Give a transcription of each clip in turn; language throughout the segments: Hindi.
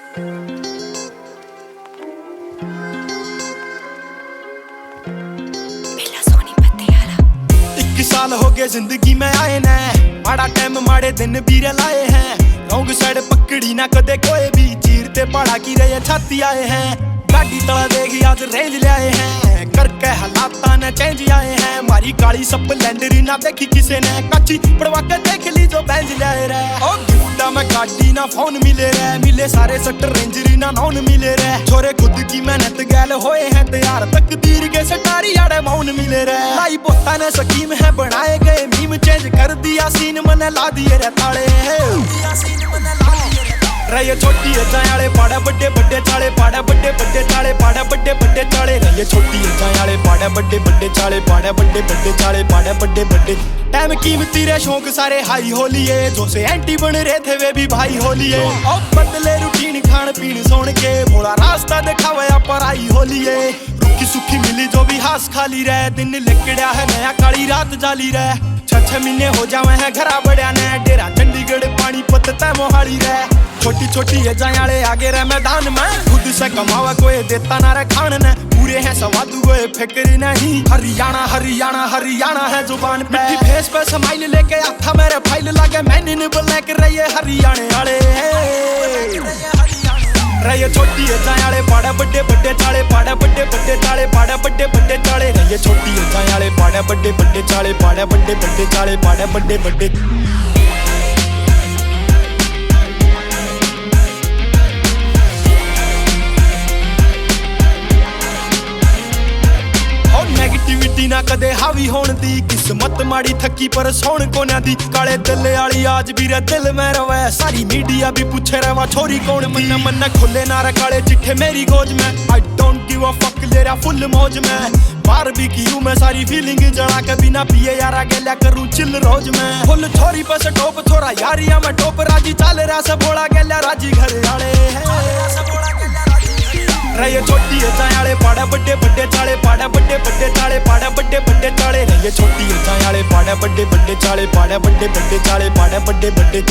एक साल हो गए जिंदगी में आए ने, माड़ा टाइम माड़े दिन भी लाए हैं। रॉन्ग साइड पकड़ी ना कदे कोई भी, चीरते पड़ा की रहे छाती आए हैं। गाड़ी तला देगी आज रेंज ले आए हैं, करके हालात ने चेंज आए हैं। मारी काली स्प्लेंडर ना देखी किसे ने, कच्ची पड़वा के देख ली जो बेंज ले आए रे। ओ गिफ्टा में गाड़ी ना फोन मिले रे, मिले सारे सट रेंजरी ना नॉन मिले रे। छोरे खुद की मेहनत गैल होए हैं तैयार, तकदीर के सटारी आड़े मौन मिले रे। लाई पोता ने स्कीम है बनाए गए मीम, चेंज कर दिया सीन मने ला दिए रे ताले। रहे छोटी जायाले पाड़ा बड्डे बड्डे चाले, पाड़ा बड्डे बड्डे चाले, पाड़ा बड्डे बड्डे चाले। रहे छोटी जायाले पाड़ा बड्डे बड्डे चाले, पाड़ा बड्डे बड्डे चाले, पाड़ा बड्डे बड्डे। टाइम कीमती रे शौक सारे हाई हो लिए, जो से एंटी बन रहे थे वे भी भाई हो लिए। और बदले रूटीन खान पीन सोन के, भोला रास्ता दिखावे पर आई हो लिए। रुकी सुखी मिली जो भी हास खाली रहे, दिन लिकड़ा है नया काली रात जाली रहे। 6 महीने हो जावे हैं घरा बड़िया ने, डेरा चंडीगढ़ पानीपत तय मोहाली रहे। छोटी छोटी जायाले आगे रहे मैदान में, खुद से कमावा कोई देता ना रे खान ने। पूरे हैं सवादू कोई फिक्र नहीं, हरियाणा हरियाणा हरियाणा है जुबान पे। मिट्टी फेस पे स्माइल लेके आता मेरे फाइल लागे, मैंने ने ब्लैक रही हरियाणे वाले। रहे छोटी जायाले पाड़ा बड्डे बड्डे चाले, पाड़ा बड्डे बड्डे चाले, पाड़ा बड्डे बड्डे चाले। रहे छोटी जायाले पाड़ा बड्डे बड्डे चाले, पाड़ा बड्डे बड्डे चाले, पाड़ा बड्डे बड्डे। नेगेटिविटी ना कदे हावी होन दी, किस्मत माड़ी थकी पर सोन कोना दी। काले दिल आली आज भी रे दिल में रवे, सारी मीडिया भी पूछे रवा छोरी कौन। मन मन खुले ना रे काले चिट्ठे मेरी गोज में, I don't give a fuck ले रहा फुल मौज में। बार भी की हूँ मैं सारी फीलिंग जला के, बिना पिए यारा गेल्या करूँ चिल रोज में। फुल छोरी पर से टोप थोड़ा यारिया में टोप, राजी चाल रहा से भोला गेल्या राजी घर वाले। रहे छोटी जायाले पाड़ा बड्डे बड्डे चाले, पाड़ा बड्डे बड्डे चाले, पाड़ा बड्डे बड्डे चाले। रहे छोटी जायाले पाड़ा बड्डे बड्डे चाले, पाड़ा बड्डे बड्डे चाले, पाड़ा बड्डे बड्डे।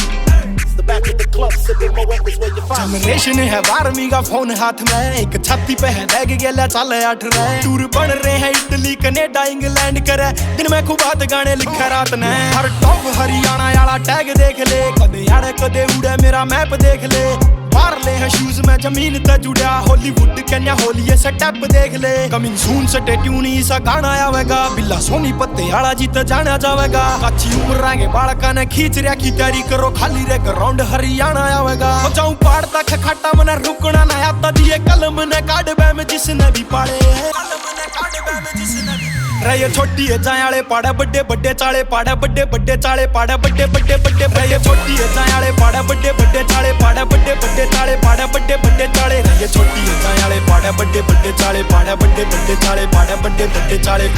जनरेशन है 12वीं का फोन हाथ में, एक छाती पे है बैग गेला चल 8 रहे। टूर बन रहे हैं इटली कनेडा इंग्लैंड करे, दिन में खूब बात गाने लिखा रात ने। हर टॉप हरियाणा वाला टैग देख ले, कदे आड़े कदे उड़े मेरा मैप देख ले। मार ले हैं शूज में जमीन ते जुड़ा, हॉलीवुड कन्या होली स्टेप देख ले। कमिंग सून से ट्यूनी सा गाना आवेगा, बिल्ला सोनी पत्ते आला जीत जाना जावेगा। काची उम्र रांगे बालका ने खींच रहा की तैयारी करो, खाली रे ग्राउंड हरियाणा आवेगा। हो जाऊं पहाड़ तक खट्टा मने रुकना ना आता दिए, कलम ने काट बैम जिसने भी पाले। रहे छोटी जायाले पाड़ा बड्डे बड्डे चाले, पाड़ा बड्डे बड्डे चाले, पाड़ा बड्डे बड्डे बड्डे। रहे छोटी जायाले पाड़ा बड्डे बड्डे चाले, पाड़ा बड्डे बड्डे चाले, पाड़ा बड्डे बड्डे चाले। रहे छोटी जायाले पाड़ा बड्डे बड्डे चाले, पाड़ा बड्डे बड्डे चाले, पाड़ा बड्डे बड्डे चाले।